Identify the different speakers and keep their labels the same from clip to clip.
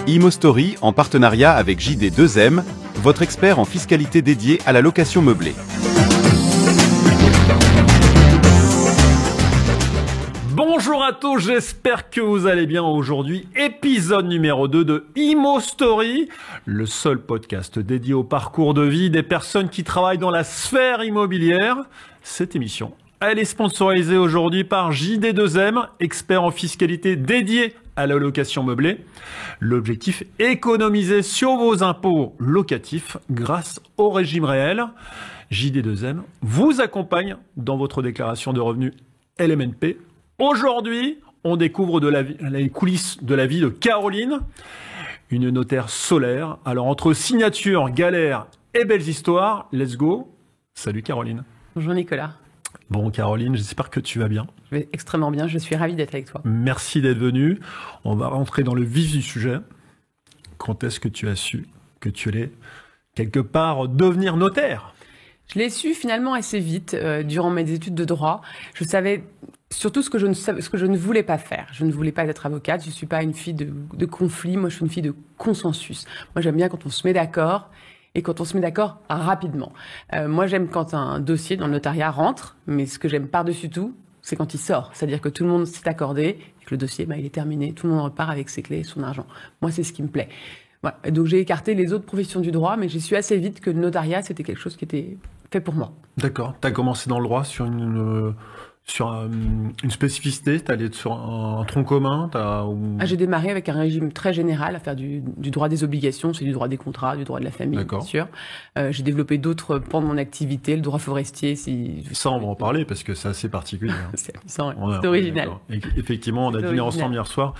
Speaker 1: Imo-Story en partenariat avec JD2M, votre expert en fiscalité dédié à la location meublée.
Speaker 2: Bonjour à tous, j'espère que vous allez bien aujourd'hui. Épisode numéro 2 de Imo-Story, le seul podcast dédié au parcours de vie des personnes qui travaillent dans la sphère immobilière. Cette émission, elle est sponsorisée aujourd'hui par JD2M, expert en fiscalité dédié à la location meublée. L'objectif, économiser sur vos impôts locatifs grâce au régime réel. JD2M vous accompagne dans votre déclaration de revenus LMNP. Aujourd'hui, on découvre les coulisses de la vie de Caroline, une notaire solaire. Alors, entre signature, galère et belles histoires, let's go. Salut Caroline.
Speaker 3: Bonjour Nicolas.
Speaker 2: Bon Caroline, j'espère que tu vas bien.
Speaker 3: Je vais extrêmement bien, je suis ravie d'être avec toi.
Speaker 2: Merci d'être venue. On va rentrer dans le vif du sujet. Quand est-ce que tu as su que tu allais quelque part devenir notaire ?
Speaker 3: Je l'ai su finalement assez vite durant mes études de droit. Je savais surtout ce que je ne voulais pas faire. Je ne voulais pas être avocate, je ne suis pas une fille de conflit, moi je suis une fille de consensus. Moi j'aime bien quand on se met d'accord et quand on se met d'accord rapidement. Moi j'aime quand un dossier dans le notariat rentre, mais ce que j'aime par-dessus tout, c'est quand il sort. C'est-à-dire que tout le monde s'est accordé et que le dossier il est terminé, tout le monde repart avec ses clés et son argent. Moi c'est ce qui me plaît. Voilà. Et donc j'ai écarté les autres professions du droit, mais j'ai su assez vite que le notariat c'était quelque chose qui était fait pour moi.
Speaker 2: D'accord. Tu as commencé dans le droit sur une spécificité, t'es allé sur un tronc commun,
Speaker 3: j'ai démarré avec un régime très général à faire du droit des obligations, c'est du droit des contrats, du droit de la famille,
Speaker 2: D'accord.
Speaker 3: Bien sûr. J'ai développé d'autres pans de mon activité, le droit forestier.
Speaker 2: Ça, on va en parler parce que c'est assez particulier.
Speaker 3: C'est original.
Speaker 2: Effectivement, on a dîné ensemble hier soir.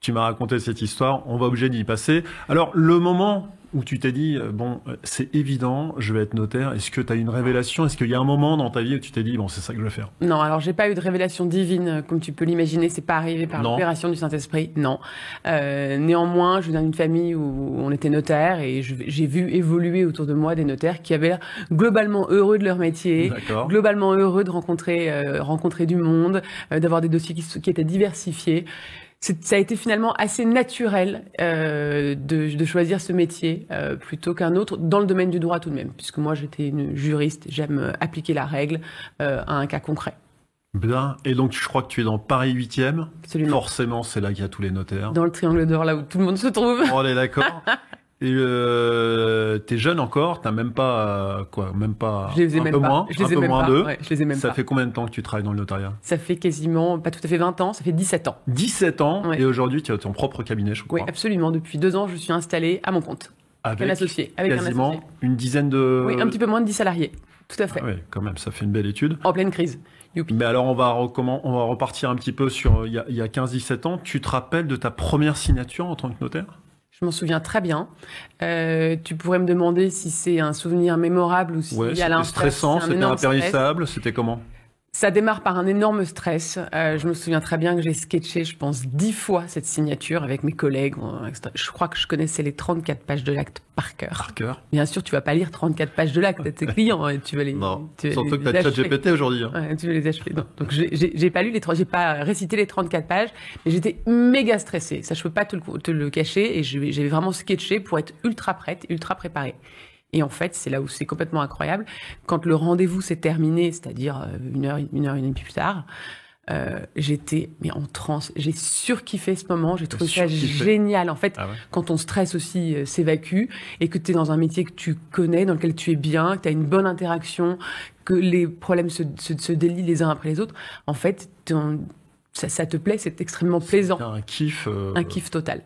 Speaker 2: Tu m'as raconté cette histoire, on va obligé d'y passer. Alors, le moment où tu t'es dit, bon, c'est évident, je vais être notaire, est-ce que tu as eu une révélation ? Est-ce qu'il y a un moment dans ta vie où tu t'es dit, bon, c'est ça que je vais faire ?
Speaker 3: Non, alors j'ai pas eu de révélation divine, comme tu peux l'imaginer, c'est pas arrivé par l'opération du Saint-Esprit, non. Néanmoins, je viens d'une famille où on était notaire et j'ai vu évoluer autour de moi des notaires qui avaient l'air globalement heureux de leur métier, globalement heureux de rencontrer du monde, d'avoir des dossiers qui étaient diversifiés. Ça a été finalement assez naturel de choisir ce métier plutôt qu'un autre dans le domaine du droit tout de même, puisque moi j'étais une juriste, j'aime appliquer la règle à un cas concret.
Speaker 2: Bien, et donc je crois que tu es dans Paris 8e.
Speaker 3: Absolument.
Speaker 2: Forcément, c'est là qu'il y a tous les notaires.
Speaker 3: Dans le triangle d'or, là où tout le monde se trouve.
Speaker 2: On est d'accord. Et t'es jeune encore, t'as même pas
Speaker 3: je les ai même pas. Je les ai même pas. Ouais, je les ai même
Speaker 2: ça
Speaker 3: pas.
Speaker 2: fait combien de temps que tu travailles dans le notariat ?
Speaker 3: Ça fait quasiment, pas tout à fait 20 ans, ça fait 17 ans.
Speaker 2: 17 ans,
Speaker 3: ouais.
Speaker 2: Et aujourd'hui tu as ton propre cabinet, je crois.
Speaker 3: Oui, absolument. Depuis 2 ans, je suis installée à mon compte. Avec un associé.
Speaker 2: Quasiment une dizaine de...
Speaker 3: Oui, un petit peu moins de 10 salariés. Tout à fait.
Speaker 2: Ah oui, quand même, ça fait une belle étude.
Speaker 3: En pleine crise. Youpi.
Speaker 2: Mais alors on va repartir un petit peu sur il y a 15-17 ans. Tu te rappelles de ta première signature en tant que notaire ?
Speaker 3: Je m'en souviens très bien. Tu pourrais me demander si c'est un souvenir mémorable ou si à l'inverse,
Speaker 2: c'était stressant, c'était impérissable, c'était comment ?
Speaker 3: Ça démarre par un énorme stress. Je me souviens très bien que j'ai sketché, je pense, 10 fois cette signature avec mes collègues. Je crois que je connaissais les 34 pages de l'acte par cœur.
Speaker 2: Par cœur ?
Speaker 3: Bien sûr, tu vas pas lire 34 pages de l'acte à tes clients. Tu vas les.
Speaker 2: Non. Surtout que t'as ChatGPT aujourd'hui. Hein.
Speaker 3: Ouais, tu vas les achever. Non. Donc j'ai pas lu j'ai pas récité les 34 pages, mais j'étais méga stressée. Ça, je peux pas te le cacher. Et j'avais vraiment sketché pour être ultra prête, ultra préparée. Et en fait, c'est là où c'est complètement incroyable. Quand le rendez-vous s'est terminé, c'est-à-dire une heure et demie plus tard, j'étais en transe. J'ai surkiffé ce moment. J'ai trouvé ça génial. En fait, quand ton stress aussi s'évacue et que tu es dans un métier que tu connais, dans lequel tu es bien, que tu as une bonne interaction, que les problèmes se délient les uns après les autres, en fait, ça te plaît, c'est extrêmement plaisant.
Speaker 2: C'est un kiff.
Speaker 3: Un kiff total.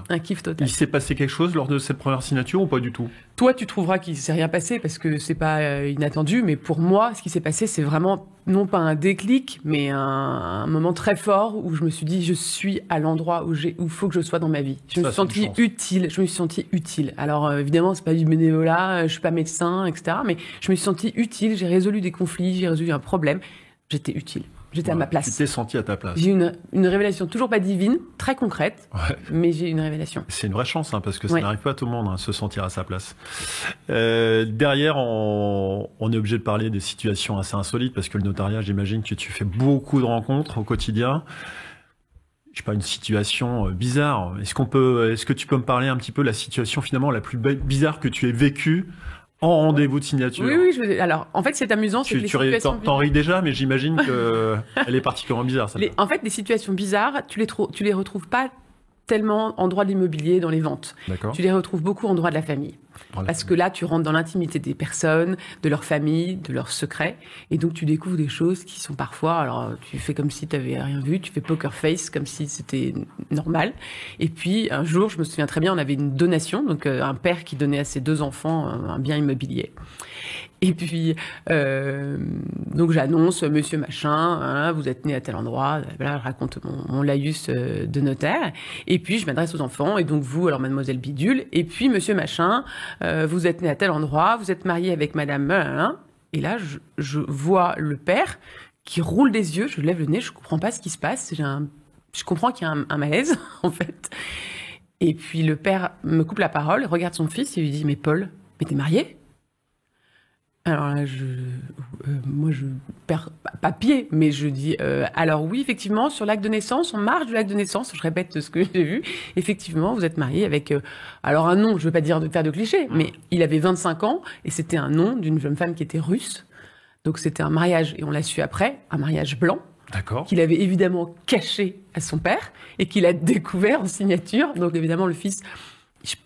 Speaker 2: Un
Speaker 3: kiff total.
Speaker 2: Il s'est passé quelque chose lors de cette première signature ou pas du tout ?
Speaker 3: Toi, tu trouveras qu'il s'est rien passé parce que c'est pas inattendu, mais pour moi, ce qui s'est passé, c'est vraiment non pas un déclic, mais un moment très fort où je me suis dit, je suis à l'endroit où il faut que je sois dans ma vie. Je me suis sentie utile. Alors évidemment, c'est pas du bénévolat, je suis pas médecin, etc. Mais je me suis sentie utile. J'ai résolu des conflits, j'ai résolu un problème. J'étais utile. J'étais à ma place.
Speaker 2: Tu t'es senti à ta place.
Speaker 3: J'ai une révélation toujours pas divine, très concrète, mais j'ai une révélation.
Speaker 2: C'est une vraie chance, parce que ça n'arrive pas à tout le monde, se sentir à sa place. Derrière, on est obligé de parler des situations assez insolites, parce que le notariat, j'imagine que tu fais beaucoup de rencontres au quotidien. je sais pas, une situation bizarre. Est-ce que tu peux me parler un petit peu de la situation finalement la plus bizarre que tu aies vécue en rendez-vous de signature?
Speaker 3: Oui. Alors, en fait, c'est amusant. C'est que les situations
Speaker 2: t'en ris déjà, mais j'imagine que elle est particulièrement bizarre.
Speaker 3: En fait, les situations bizarres, tu les retrouves pas tellement en droit de l'immobilier, dans les ventes.
Speaker 2: D'accord.
Speaker 3: Tu les retrouves beaucoup en droit de la famille. Parce que là, tu rentres dans l'intimité des personnes, de leur famille, de leurs secrets. Et donc, tu découvres des choses qui sont parfois... Alors, tu fais comme si tu n'avais rien vu. Tu fais poker face, comme si c'était normal. Et puis, un jour, je me souviens très bien, on avait une donation. Donc, un père qui donnait à ses 2 enfants un bien immobilier. Et puis, donc j'annonce, monsieur machin, hein, vous êtes né à tel endroit, voilà, je raconte mon laïus de notaire. Et puis, je m'adresse aux enfants, et donc vous, alors mademoiselle Bidule, et puis monsieur machin, vous êtes né à tel endroit, vous êtes marié avec madame... Hein, et là, je vois le père qui roule des yeux, je lève le nez, je comprends pas ce qui se passe, je comprends qu'il y a un malaise, en fait. Et puis le père me coupe la parole, regarde son fils et lui dit, mais Paul, mais t'es marié ? Alors là, moi, je perds pas pied, mais je dis, alors oui, effectivement, sur l'acte de naissance, en marge du l'acte de naissance, je répète ce que j'ai vu, effectivement, vous êtes marié avec, alors un nom, je veux pas dire de faire de cliché, mais il avait 25 ans, et c'était un nom d'une jeune femme qui était russe, donc c'était un mariage, et on l'a su après, un mariage blanc,
Speaker 2: d'accord,
Speaker 3: qu'il avait évidemment caché à son père, et qu'il a découvert en signature, donc évidemment, le fils...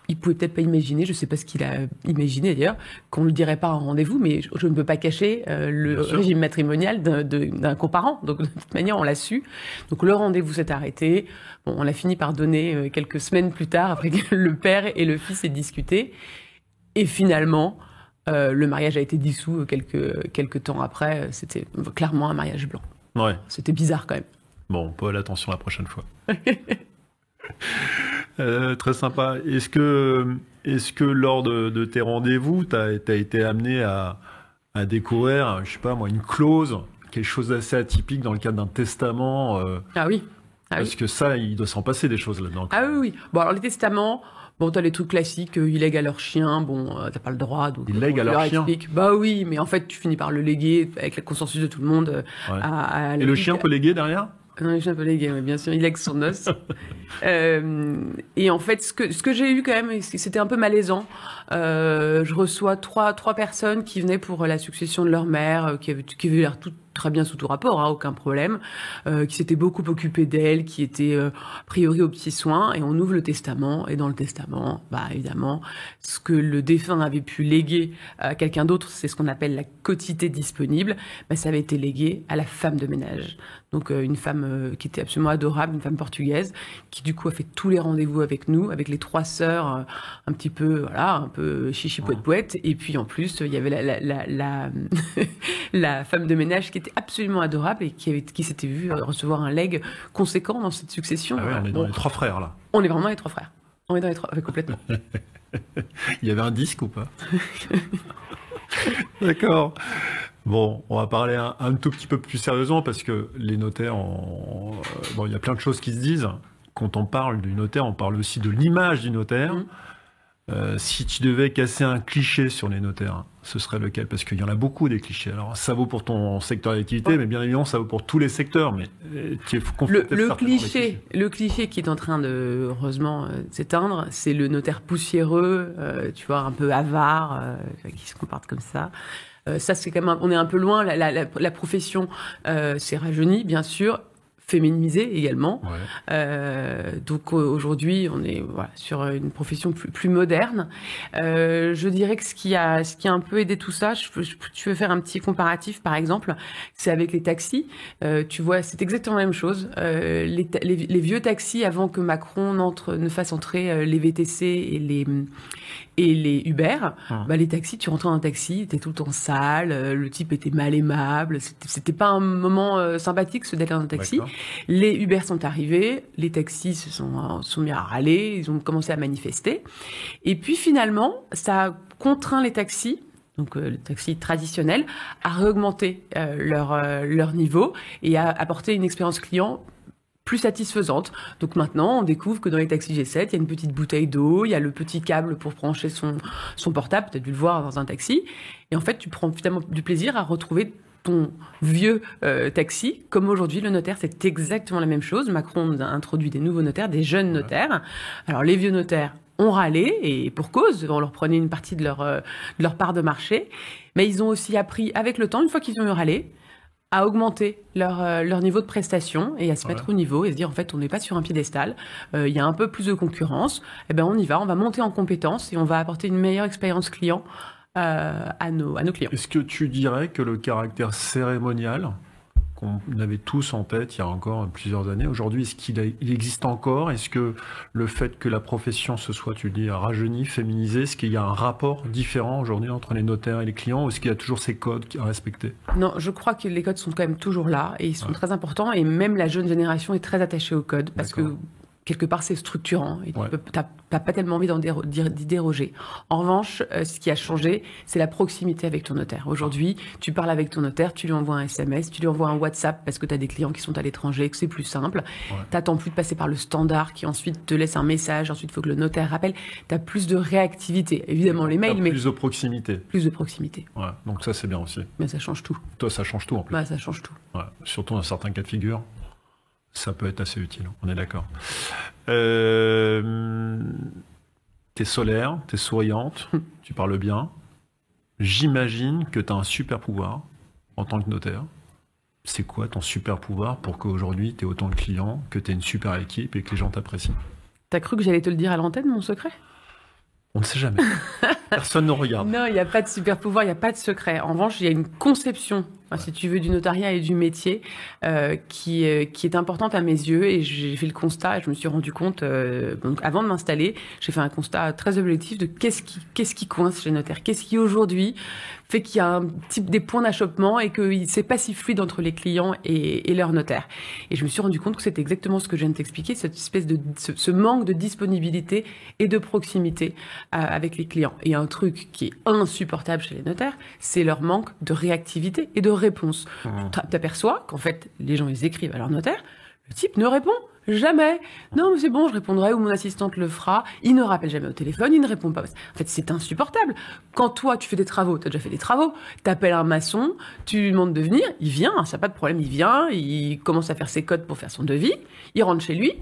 Speaker 3: Il pouvait peut-être pas imaginer, je sais pas ce qu'il a imaginé d'ailleurs, qu'on le dirait pas en rendez-vous, mais je ne peux pas cacher le régime matrimonial d'un coparent. Donc de toute manière, on l'a su. Donc le rendez-vous s'est arrêté. Bon, on l'a fini par donner quelques semaines plus tard, après que le père et le fils aient discuté. Et finalement, le mariage a été dissous quelques temps après. C'était clairement un mariage blanc.
Speaker 2: Ouais.
Speaker 3: C'était bizarre quand même.
Speaker 2: Bon, Paul, attention la prochaine fois. Très sympa. Est-ce que lors de tes rendez-vous, t'as été amené à découvrir, je sais pas moi, une clause, quelque chose d'assez atypique dans le cadre d'un testament
Speaker 3: Ah oui.
Speaker 2: Parce que ça, il doit s'en passer des choses là-dedans.
Speaker 3: Ah oui. Bon, alors les testaments, bon, t'as les trucs classiques, ils lèguent à leur chien, bon, t'as pas le droit, donc
Speaker 2: ils lèguent à leur chien.
Speaker 3: Explique. Bah oui, mais en fait, tu finis par le léguer avec le consensus de tout le monde.
Speaker 2: Ouais. Et le chien peut léguer derrière?
Speaker 3: Non, le chien peut léguer, oui, bien sûr, il lègue son os. Et en fait, ce que j'ai eu quand même, c'était un peu malaisant. Je reçois trois personnes qui venaient pour la succession de leur mère, qui avaient l'air toutes très bien sous tout rapport, hein, aucun problème, qui s'étaient beaucoup occupées d'elle, qui étaient a priori aux petits soins, et on ouvre le testament, et dans le testament, bah évidemment, ce que le défunt avait pu léguer à quelqu'un d'autre, c'est ce qu'on appelle la quotité disponible, bah, ça avait été légué à la femme de ménage. Donc une femme qui était absolument adorable, une femme portugaise, qui du coup a fait tous les rendez-vous avec nous, avec les 3 sœurs, un petit peu, voilà, un peu chichi poète, et puis en plus il y avait la femme de ménage qui était absolument adorable et qui s'était vue recevoir un legs conséquent dans cette succession.
Speaker 2: Ah ouais, on est dans les 3 frères là.
Speaker 3: On est vraiment les 3 frères. On est dans les 3, complètement.
Speaker 2: Il y avait un disque ou pas? D'accord. Bon, on va parler un tout petit peu plus sérieusement parce que les notaires, bon, il y a plein de choses qui se disent. Quand on parle du notaire, on parle aussi de l'image du notaire. Si tu devais casser un cliché sur les notaires, ce serait lequel? Parce qu'il y en a beaucoup des clichés. Alors, ça vaut pour ton secteur d'activité, mais bien évidemment, ça vaut pour tous les secteurs. Mais tu es confronté
Speaker 3: le cliché qui est en train de, heureusement, s'éteindre, c'est le notaire poussiéreux, tu vois, un peu avare, qui se comporte comme ça. Ça, c'est quand même, on est un peu loin. La profession s'est rajeunie, bien sûr. Féminisée également. Ouais. Donc aujourd'hui, on est sur une profession plus moderne. Je dirais que ce qui a un peu aidé tout ça, tu veux faire un petit comparatif par exemple, c'est avec les taxis. Tu vois, c'est exactement la même chose. Les vieux taxis, avant que Macron ne fasse entrer les VTC et les Uber, bah, les taxis, tu rentrais dans un taxi, t'étais tout le temps sale, le type était mal aimable, c'était pas un moment sympathique ce d'être dans un taxi. Les Uber sont arrivés, les taxis se sont mis à râler, ils ont commencé à manifester. Et puis finalement, ça a contraint les taxis, donc les taxis traditionnels, à réaugmenter leur niveau et à apporter une expérience client plus satisfaisante. Donc maintenant, on découvre que dans les taxis G7, il y a une petite bouteille d'eau, il y a le petit câble pour brancher son portable, peut-être dû le voir dans un taxi. Et en fait, tu prends finalement du plaisir à retrouver ton vieux taxi, comme aujourd'hui le notaire, c'est exactement la même chose. Macron a introduit des nouveaux notaires, des jeunes notaires. Alors les vieux notaires ont râlé, et pour cause, on leur prenait une partie de leur part de marché, mais ils ont aussi appris avec le temps, une fois qu'ils ont eu râlé, à augmenter leur niveau de prestation et à se mettre au niveau et se dire en fait on n'est pas sur un piédestal, il y a un peu plus de concurrence, et ben on y va, on va monter en compétences et on va apporter une meilleure expérience client à nos clients.
Speaker 2: Est-ce que tu dirais que le caractère cérémonial qu'on avait tous en tête il y a encore plusieurs années, aujourd'hui, est-ce il existe encore? Est-ce que le fait que la profession se soit, tu le dis, rajeunie, féminisée, est-ce qu'il y a un rapport différent aujourd'hui entre les notaires et les clients, ou est-ce qu'il y a toujours ces codes à respecter?
Speaker 3: Non, je crois que les codes sont quand même toujours là et ils sont très importants, et même la jeune génération est très attachée aux codes parce que quelque part, c'est structurant et t'as pas tellement envie d'y déroger. En revanche, ce qui a changé, c'est la proximité avec ton notaire. Aujourd'hui, tu parles avec ton notaire, tu lui envoies un SMS, tu lui envoies un WhatsApp parce que tu as des clients qui sont à l'étranger, que c'est plus simple. T'attends plus de passer par le standard qui ensuite te laisse un message, ensuite il faut que le notaire rappelle. T'as plus de réactivité. Évidemment, les mails, mais...
Speaker 2: Plus de proximité.
Speaker 3: Plus de proximité.
Speaker 2: Ouais, donc ça, c'est bien aussi.
Speaker 3: Mais ça change tout.
Speaker 2: Toi, ça change tout en plus.
Speaker 3: Bah, ça change tout.
Speaker 2: Ouais, surtout dans certains cas de figure. Ça peut être assez utile, on est d'accord. T'es solaire, t'es souriante, tu parles bien. J'imagine que t'as un super pouvoir en tant que notaire. C'est quoi ton super pouvoir pour qu'aujourd'hui t'aies autant de clients, que t'aies une super équipe et que les gens t'apprécient?
Speaker 3: T'as cru que j'allais te le dire à l'antenne, mon secret?
Speaker 2: On ne sait jamais. Personne ne regarde.
Speaker 3: Non, il n'y a pas de super pouvoir, il n'y a pas de secret. En revanche, il y a une conception, si tu veux, du notariat et du métier qui est importante à mes yeux. Et j'ai fait le constat, et je me suis rendu compte, donc avant de m'installer, j'ai fait un constat très objectif de qu'est-ce qui coince chez les notaires. Qu'est-ce qui aujourd'hui fait qu'il y a des points d'achoppement et que c'est pas si fluide entre les clients et leurs notaires. Et je me suis rendu compte que c'était exactement ce que je viens de t'expliquer, cette espèce de ce manque de disponibilité et de proximité avec les clients. Et un truc qui est insupportable chez les notaires, c'est leur manque de réactivité et de réponse. Tu t'aperçois qu'en fait, les gens, ils écrivent à leur notaire, le type ne répond jamais. Non, mais c'est bon, je répondrai ou mon assistante le fera. Il ne rappelle jamais au téléphone, il ne répond pas. En fait, c'est insupportable. Quand toi, tu fais des travaux, tu as déjà fait des travaux, t'appelles un maçon, tu lui demandes de venir, il vient, ça n'a pas de problème, il vient, il commence à faire ses codes pour faire son devis, il rentre chez lui,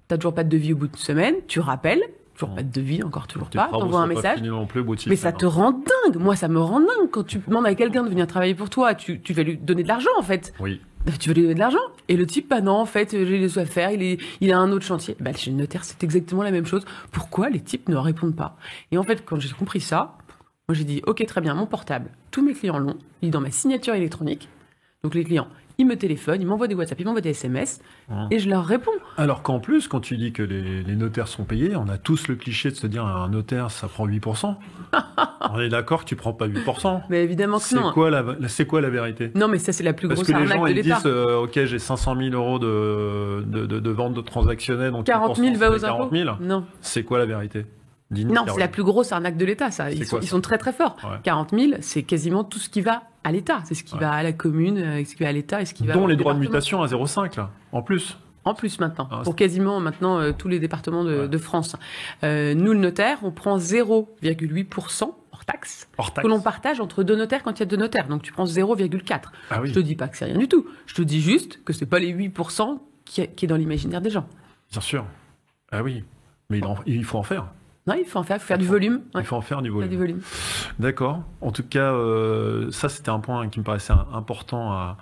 Speaker 3: t'as toujours pas de devis au bout d'une semaine, tu rappelles, toujours pas de devis, encore toujours pas, t'envoies un message. Mais ça te rend dingue. Moi, ça me rend dingue. Quand tu demandes à quelqu'un de venir travailler pour toi, tu vas lui donner de l'argent, en fait.
Speaker 2: Oui.
Speaker 3: Tu veux lui donner de l'argent. Et le type, bah non, en fait, j'ai des choses à faire, il a un autre chantier. Bah, chez le notaire, c'est exactement la même chose. Pourquoi les types ne répondent pas? Et en fait, quand j'ai compris ça, moi j'ai dit, ok, très bien, mon portable, tous mes clients l'ont, il est dans ma signature électronique. Donc les clients, ils me téléphonent, ils m'envoient des WhatsApp, ils m'envoient des SMS, et je leur réponds.
Speaker 2: Alors qu'en plus, quand tu dis que les notaires sont payés, on a tous le cliché de se dire un notaire, ça prend 8%. On est d'accord que tu prends pas 8%.
Speaker 3: Mais évidemment que non.
Speaker 2: C'est quoi la vérité?
Speaker 3: Non, mais ça, c'est la plus grosse
Speaker 2: arnaque de l'État. Parce que les gens, ils disent, ok, j'ai 500 000 euros de vente de transactionnels, donc
Speaker 3: 40 000 va aux
Speaker 2: 40 000.
Speaker 3: Non.
Speaker 2: C'est quoi la vérité?
Speaker 3: Non, c'est la plus grosse arnaque de l'État, ça. Ils sont très très forts. Ouais. 40 000, c'est quasiment tout ce qui va à l'État. C'est ce qui va à la commune, ce qui va à l'État et ce qui va...
Speaker 2: Dont les droits de mutation à 0,5, là, en plus.
Speaker 3: En plus maintenant, pour quasiment maintenant tous les départements de France. Nous, le notaire, on prend 0,8% hors taxe, que l'on partage entre deux notaires quand il y a deux notaires. Donc tu prends 0,4. Ah oui. Je te dis pas que c'est rien du tout. Je te dis juste que c'est pas les 8% qui est dans l'imaginaire des gens.
Speaker 2: Bien sûr. Ah oui. Mais il faut en faire.
Speaker 3: Non, il faut en faire, du volume.
Speaker 2: Il faut en faire du volume. D'accord. En tout cas, ça, c'était un point qui me paraissait important à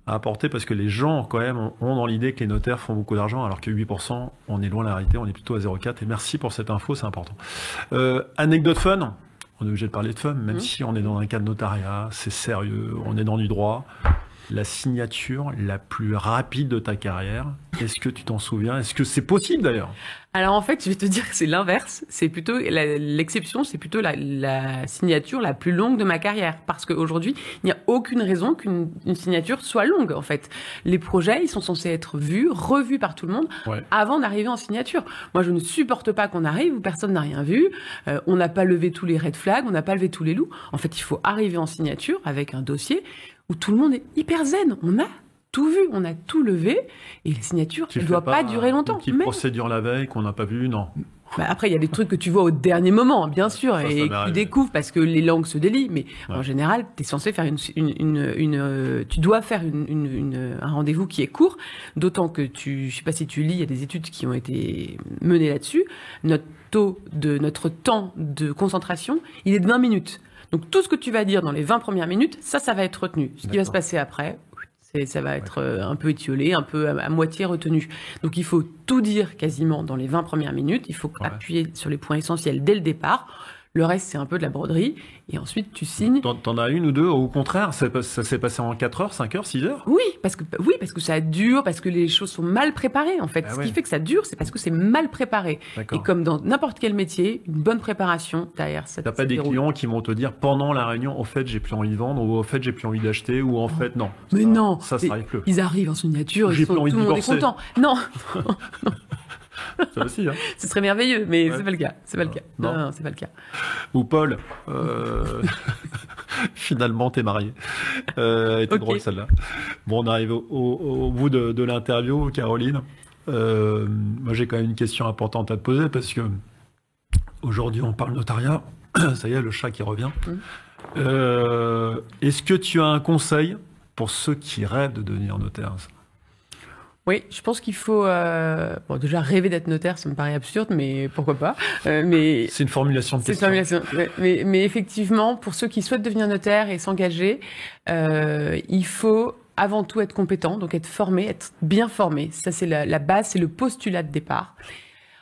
Speaker 2: apporter parce que les gens, quand même, ont dans l'idée que les notaires font beaucoup d'argent alors que 8%, on est loin de la réalité, on est plutôt à 0,4. Et merci pour cette info, c'est important. Anecdote fun. On est obligé de parler de fun, même si on est dans un cas de notariat, c'est sérieux, on est dans du droit. La signature la plus rapide de ta carrière, est-ce que tu t'en souviens? Est-ce que c'est possible d'ailleurs?
Speaker 3: Alors en fait, je vais te dire que c'est l'inverse. C'est plutôt l'exception, c'est plutôt la signature la plus longue de ma carrière. Parce qu'aujourd'hui, il n'y a aucune raison qu'une signature soit longue, en fait. Les projets, ils sont censés être vus, revus par tout le monde avant d'arriver en signature. Moi, je ne supporte pas qu'on arrive où personne n'a rien vu. On n'a pas levé tous les red flags, on n'a pas levé tous les loups. En fait, il faut arriver en signature avec un dossier où tout le monde est hyper zen. On a tout vu, on a tout levé, et la signature ne doit pas durer longtemps.
Speaker 2: Une petite procédure la veille qu'on n'a pas vu, non.
Speaker 3: Bah après, il y a des trucs que tu vois au dernier moment, bien sûr,
Speaker 2: ça
Speaker 3: et que tu
Speaker 2: m'arrive.
Speaker 3: découvres parce que les langues se délient. Mais
Speaker 2: Ouais.
Speaker 3: en général, tu es censé faire tu dois faire un rendez-vous qui est court. D'autant que je sais pas si tu lis, il y a des études qui ont été menées là-dessus. Notre temps de concentration, il est de 20 minutes. Donc tout ce que tu vas dire dans les 20 premières minutes, ça va être retenu. Ce qui va se passer après, ça va être un peu étiolé, un peu à moitié retenu. Donc il faut tout dire quasiment dans les 20 premières minutes. Il faut appuyer sur les points essentiels dès le départ. Le reste, c'est un peu de la broderie. Et ensuite, tu signes.
Speaker 2: T'en as une ou deux, au contraire, ça s'est passé en 4 heures, 5 heures, 6 heures?
Speaker 3: Oui, parce que ça dure, parce que les choses sont mal préparées, en fait.
Speaker 2: Ah
Speaker 3: Ce
Speaker 2: ouais.
Speaker 3: qui fait que ça dure, c'est parce que c'est mal préparé.
Speaker 2: D'accord.
Speaker 3: Et comme dans n'importe quel métier, une bonne préparation, derrière, ça
Speaker 2: T'as pas
Speaker 3: se
Speaker 2: des
Speaker 3: déroule.
Speaker 2: clients qui vont te dire pendant la réunion, au fait, j'ai plus envie de vendre, ou au fait, j'ai plus envie d'acheter, ou en fait, non.
Speaker 3: Mais non,
Speaker 2: Ça
Speaker 3: mais
Speaker 2: arrive plus.
Speaker 3: ils arrivent en signature,
Speaker 2: J'ai
Speaker 3: tout
Speaker 2: plus envie
Speaker 3: le
Speaker 2: de
Speaker 3: monde est
Speaker 2: divorcer.
Speaker 3: content. Non,
Speaker 2: Ça aussi, hein.
Speaker 3: ce serait merveilleux, mais
Speaker 2: Ouais.
Speaker 3: c'est pas le cas. C'est pas le cas.
Speaker 2: Non.
Speaker 3: Non, c'est pas le cas.
Speaker 2: Ou Paul, finalement, t'es marié. Elle était
Speaker 3: Ok.
Speaker 2: drôle, celle-là. Bon, on arrive au bout de l'interview, Caroline. Moi, j'ai quand même une question importante à te poser, parce que aujourd'hui, on parle notariat. Ça y est, le chat qui revient. Est-ce que tu as un conseil pour ceux qui rêvent de devenir notaire?
Speaker 3: Oui, je pense qu'il faut déjà rêver d'être notaire, ça me paraît absurde, mais pourquoi pas. Mais
Speaker 2: C'est une formulation de
Speaker 3: c'est une
Speaker 2: question.
Speaker 3: formulation. Mais effectivement, pour ceux qui souhaitent devenir notaire et s'engager, il faut avant tout être compétent, donc être formé, être bien formé. Ça, c'est la base, c'est le postulat de départ.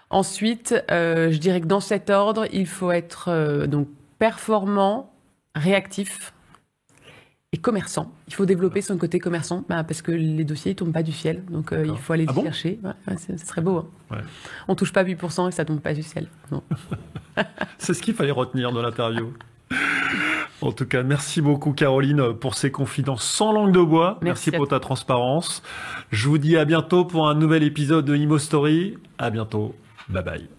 Speaker 3: Ensuite, je dirais que dans cet ordre, il faut être donc performant, réactif et commerçant. Il faut développer son côté commerçant, parce que les dossiers ne tombent pas du ciel. Donc, il faut aller
Speaker 2: Ah
Speaker 3: les
Speaker 2: bon
Speaker 3: chercher. Ouais, ce serait beau. Hein.
Speaker 2: Ouais.
Speaker 3: On touche pas 8% et ça tombe pas du ciel. Non.
Speaker 2: C'est ce qu'il fallait retenir de l'interview. En tout cas, merci beaucoup Caroline pour ces confidences sans langue de bois. Merci
Speaker 3: Merci
Speaker 2: pour ta transparence. Je vous dis à bientôt pour un nouvel épisode de Imo Story. À bientôt. Bye bye.